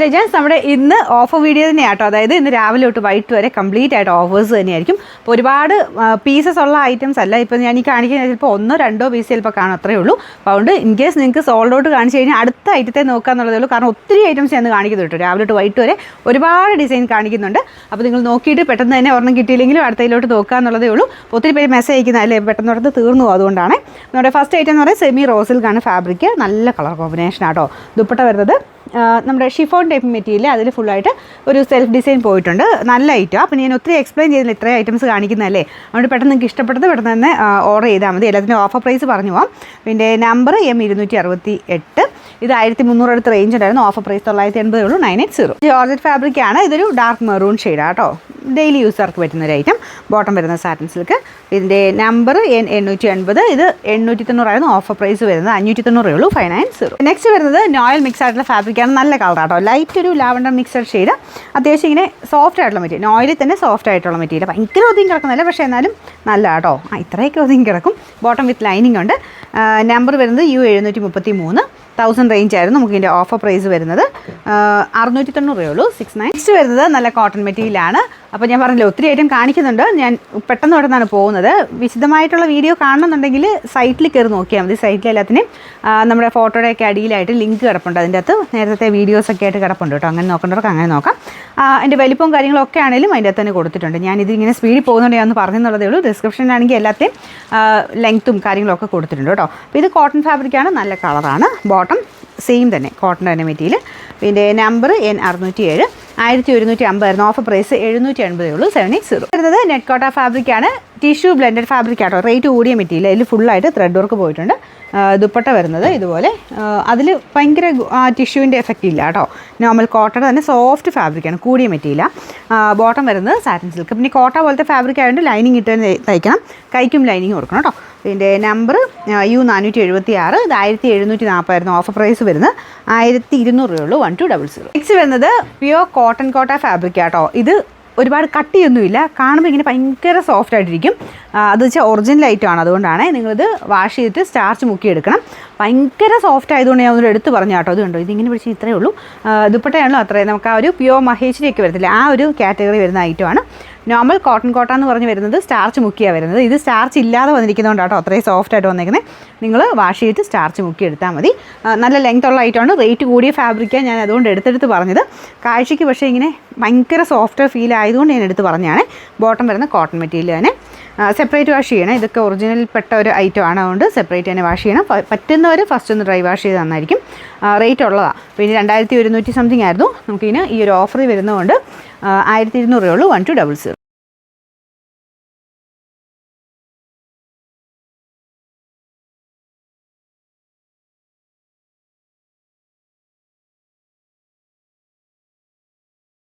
Legends, നമ്മുടെ ഇന്ന് offer video തന്നെയാട്ടോ. അതായത് ഇന്ന് രാവിലെ തൊട്ട് വൈകിട്ട് വരെ കംപ്ലീറ്റ് ആയിട്ട് ഓഫേഴ്സ് തന്നെയായിരിക്കും. അപ്പോൾ ഒരുപാട് പീസസ് ഉള്ള ഐറ്റംസ് അല്ല. ഇപ്പോൾ ഞാൻ ഈ കാണിക്കുന്നത് ചിലപ്പോൾ ഒന്നോ രണ്ടോ പീസ് ചിലപ്പോൾ കാണും, അത്രേ ഉള്ളൂ. അപ്പോൾ അതുകൊണ്ട് ഇൻ കേസ് നിങ്ങൾക്ക് സോൾഡ് ഔട്ട് കാണിച്ച് കഴിഞ്ഞാൽ അടുത്ത ഐറ്റത്തെ നോക്കുക എന്നുള്ളതേ ഉള്ളൂ. കാരണം ഒത്തിരി ഐറ്റംസ് ഞാൻ കാണിക്കുന്നു കേട്ടോ. രാവിലെ തൊട്ട് വൈകിട്ട് വരെ ഒരുപാട് ഡിസൈൻ കാണിക്കുന്നുണ്ട്. അപ്പോൾ നിങ്ങൾ നോക്കിയിട്ട് പെട്ടെന്ന് തന്നെ ഒരെണ്ണം കിട്ടിയില്ലെങ്കിലും അടുത്തതിലോട്ട് നോക്കുക എന്നുള്ളതേ ഉള്ളൂ. ഒത്തിരി പേര് മെസ്സേജ് അയക്കുന്നത് അല്ലേ, പെട്ടെന്ന് അടുത്ത് തീർന്നു പോകും. അതുകൊണ്ടാണ് നമ്മുടെ ഫസ്റ്റ് ഐറ്റം എന്ന് പറയുന്നത് സെമി റോസിൽക്കാണ് ഫാബ്രിക്. നല്ല കളർ കോമ്പിനേഷൻ ആട്ടോ. ദുപ്പട്ട വരുന്നത് നമ്മുടെ ഷിഫോൺ ടൈപ്പ് മെറ്റീരിയൽ, അതിൽ ഫുള്ളായിട്ട് ഒരു സെൽഫ് ഡിസൈൻ പോയിട്ടുണ്ട്. നല്ല ഐറ്റം. അപ്പോൾ ഞാൻ ഒത്തിരി എക്സ്പ്ലെയിൻ ചെയ്തില്ല, ഇത്രയും ഐറ്റംസ് കാണിക്കുന്നതല്ലേ. അതുകൊണ്ട് പെട്ടെന്ന് നിങ്ങൾക്ക് ഇഷ്ടപ്പെട്ടത് പെട്ടെന്ന് തന്നെ ഓർഡർ ചെയ്താൽ മതി. എല്ലാത്തിൻ്റെ ഓഫർ പ്രൈസ് പറഞ്ഞു പോകാം. പിന്നെ നമ്പർ M268, ഇത് 1300 അടുത്ത് റേഞ്ച് ഉണ്ടായിരുന്നു. ഓഫർ പ്രൈസ് 980 ഉള്ളൂ, 980. ജോർജറ്റ് ഫാബ്രിക് ആണ്. ഇതൊരു ഡാർക്ക് മെറൂൺ ഷെയ്ഡാണ് കേട്ടോ. ഡെയിലി യൂസർക്ക് പറ്റുന്ന ഒരു ഐറ്റം. ബോട്ടം വരുന്ന സാറ്റിൻ സിൽക്ക്. ഇതിൻ്റെ നമ്പർ N880, ഇത് 890 ആയിരുന്നു. ഓഫർ പ്രൈസ് വരുന്നത് 590 ഉള്ളൂ, 590. നെക്സ്റ്റ് വരുന്നത് നോയൽ മിക്സ് ആയിട്ടുള്ള ഫാബ്രിക്കാണ്. നല്ല കളറാട്ടോ. ലൈറ്റ് ഒരു ലാവൻഡർ മിക്സഡ് ഷെയ്ഡ്. അത്യാവശ്യം ഇങ്ങനെ സോഫ്റ്റ് ആയിട്ടുള്ള മെറ്റീരിയൽ, നോയിലിൽ തന്നെ സോഫ്റ്റ് ആയിട്ടുള്ള മെറ്റീരിയൽ. ഭയങ്കര ഒതുങ്ങി കിടക്കുന്നില്ല, പക്ഷേ എന്നാലും നല്ല കേട്ടോ. ഇത്രയൊക്കെ ഒതുങ്ങി കിടക്കും. ബോട്ടം വിത്ത് ലൈനിങ് ഉണ്ട്. നമ്പർ വരുന്നത് U733, 1000 റേഞ്ച് ആയിരുന്നു. നമുക്ക് ഇതിൻ്റെ ഓഫർ പ്രൈസ് വരുന്നത് 690 ഉള്ളൂ, 69. നെക്സ്റ്റ് വരുന്നത് നല്ല കോട്ടൺ മെറ്റീരിയലാണ്. അപ്പോൾ ഞാൻ പറഞ്ഞില്ല ഒത്തിരി ഐറ്റം കാണിക്കുന്നുണ്ട്. ഞാൻ പെട്ടെന്ന് ഇവിടുന്നാണ് പോകുന്നത്. വിശദമായിട്ടുള്ള വീഡിയോ കാണണമെന്നുണ്ടെങ്കിൽ സൈറ്റിൽ കയറി നോക്കിയാൽ മതി. സൈറ്റിൽ എല്ലാത്തിനും നമ്മുടെ ഫോട്ടോയുടെയൊക്കെ അടിയിലായിട്ട് ലിങ്ക് കിടപ്പുണ്ട്. അതിൻ്റെ അകത്ത് നേരത്തെ വീഡിയോസൊക്കെ ആയിട്ട് കിടപ്പുണ്ട് കേട്ടോ. അങ്ങനെ നോക്കേണ്ടവർക്ക് അങ്ങനെ നോക്കാം. അതിൻ്റെ വലിപ്പവും കാര്യങ്ങളൊക്കെ ആണെങ്കിലും അതിൻ്റെ അകത്ത് തന്നെ കൊടുത്തിട്ടുണ്ട്. ഞാനിതിങ്ങനെ സ്പീഡിൽ പോകുന്നുണ്ട്, ഞാൻ പറഞ്ഞെന്നുള്ളതേ ഉള്ളൂ. ഡിസ്ക്രിപ്ഷനിലാണെങ്കിൽ എല്ലാത്തെയും ലെങ്ത്തും കാര്യങ്ങളൊക്കെ കൊടുത്തിട്ടുണ്ട് കേട്ടോ. അപ്പോൾ ഇത് കോട്ടൺ ഫാബ്രിക്കാണ്, നല്ല കളറാണ്. ബോട്ടം സെയിം തന്നെ കോട്ടൺ തന്നെ മെറ്റീരിയൽ. പിന്നെ നമ്പർ N607, 1150 ആയിരുന്നു. ഓഫർ പ്രൈസ് 780 ഉള്ളൂ, 780. വരുന്നത് നെറ്റ് കോട്ട ഫാബ്രിക്കാണ്. ടിഷ്യൂ ബ്ലെൻഡഡ് ഫാബ്രിക് ആട്ടോ. റേറ്റ് കൂടിയ മെറ്റീരിയൽ. ഇതിൽ ഫുള്ളായിട്ട് ത്രെഡ് വർക്ക് പോയിട്ടുണ്ട്. ദുപ്പട്ട വരുന്നത് ഇതുപോലെ. അതിൽ ഭയങ്കര ടിഷ്യൂവിൻ്റെ എഫക്റ്റ് ഇല്ല കേട്ടോ. നോർമൽ കോട്ടൺ തന്നെ സോഫ്റ്റ് ഫാബ്രിക്കാണ്, കൂടിയ മെറ്റീരിയലാണ്. ബോട്ടം വരുന്നത് സാറ്റിൻ സിൽക്ക്. പിന്നെ കോട്ട പോലത്തെ ഫാബ്രിക് ആയതുകൊണ്ട് ലൈനിങ് ഇട്ട് തയ്ക്കണം. കൈക്കും ലൈനിങ് കൊടുക്കണം കേട്ടോ. ഇതിൻ്റെ നമ്പർ U476, ഇത് 1740 ആയിരുന്നു. ഓഫർ പ്രൈസ് വരുന്നത് 1200 ഉള്ളൂ, 1200. നെക്സ്റ്റ് വരുന്നത് പ്യുവർ കോട്ടൺ കോട്ട ഫാബ്രിക് ആട്ടോ. ഇത് ഒരുപാട് കട്ടിയൊന്നുമില്ല. കാണുമ്പോൾ ഇങ്ങനെ ഭയങ്കര സോഫ്റ്റ് ആയിട്ടിരിക്കും. അത് വെച്ചാൽ ഒറിജിനൽ ഐറ്റമാണ്. അതുകൊണ്ടാണ് നിങ്ങളിത് വാഷ് ചെയ്തിട്ട് സ്റ്റാർച്ച് മുക്കിയെടുക്കണം. ഭയങ്കര സോഫ്റ്റ് ആയതുകൊണ്ട് ഞാൻ ഒന്നും എടുത്ത് പറഞ്ഞു കേട്ടോ. അതുകൊണ്ടോ ഇതിങ്ങനെ പിടിച്ച് ഇത്രയേ ഉള്ളൂ. ദുപ്പട്ടയാണല്ലോ അത്രയും. നമുക്ക് ആ ഒരു പ്യുവർ മഹേശ്വരിയൊക്കെ വരത്തില്ല, ആ ഒരു കാറ്റഗറി വരുന്ന ഐറ്റമാണ്. നോർമൽ കോട്ടൺ കോട്ട എന്ന് പറഞ്ഞ് വരുന്നത് സ്റ്റാർച്ച് മുക്കിയാണ് വരുന്നത്. ഇത് സ്റ്റാർച്ച് ഇല്ലാതെ വന്നിരിക്കുന്നതുകൊണ്ടാട്ടോ അത്രയും സോഫ്റ്റ് ആയിട്ട് വന്നിരിക്കുന്നത്. നിങ്ങൾ വാഷ് ചെയ്തിട്ട് സ്റ്റാർച്ച് മുക്കി എടുത്താൽ മതി. നല്ല ലെങ്ത് ഉള്ള ഐറ്റമാണ്. റേറ്റ് കൂടിയ ഫാബ്രിക്കാണ്, ഞാൻ അതുകൊണ്ട് എടുത്തെടുത്ത് പറഞ്ഞത്. കാഴ്ചയ്ക്ക് പക്ഷേ ഇങ്ങനെ ഭയങ്കര സോഫ്റ്റ് ഫീൽ ആയതുകൊണ്ട് ഞാൻ എടുത്ത് പറഞ്ഞാണ്. ബോട്ടം വരുന്ന കോട്ടൺ മെറ്റീരിയൽ തന്നെ. സെപ്പറേറ്റ് വാഷ് ചെയ്യണം. ഇതൊക്കെ ഒറിജിനൽ പെട്ട ഒരു ഐറ്റമാണ്. അതുകൊണ്ട് സെപ്പറേറ്റ് തന്നെ വാഷ് ചെയ്യണം. പറ്റുന്നവർ ഫസ്റ്റ് ഒന്ന് ഡ്രൈ വാഷ് ചെയ്ത് തന്നായിരിക്കും. റേറ്റ് ഉള്ളതാണ്. പിന്നെ 2100 സംതിങ് ആയിരുന്നു. നമുക്കിതിന് ഈ ഒരു ഓഫർ വരുന്നതുകൊണ്ട് 1200 ഉള്ളൂ, 1200.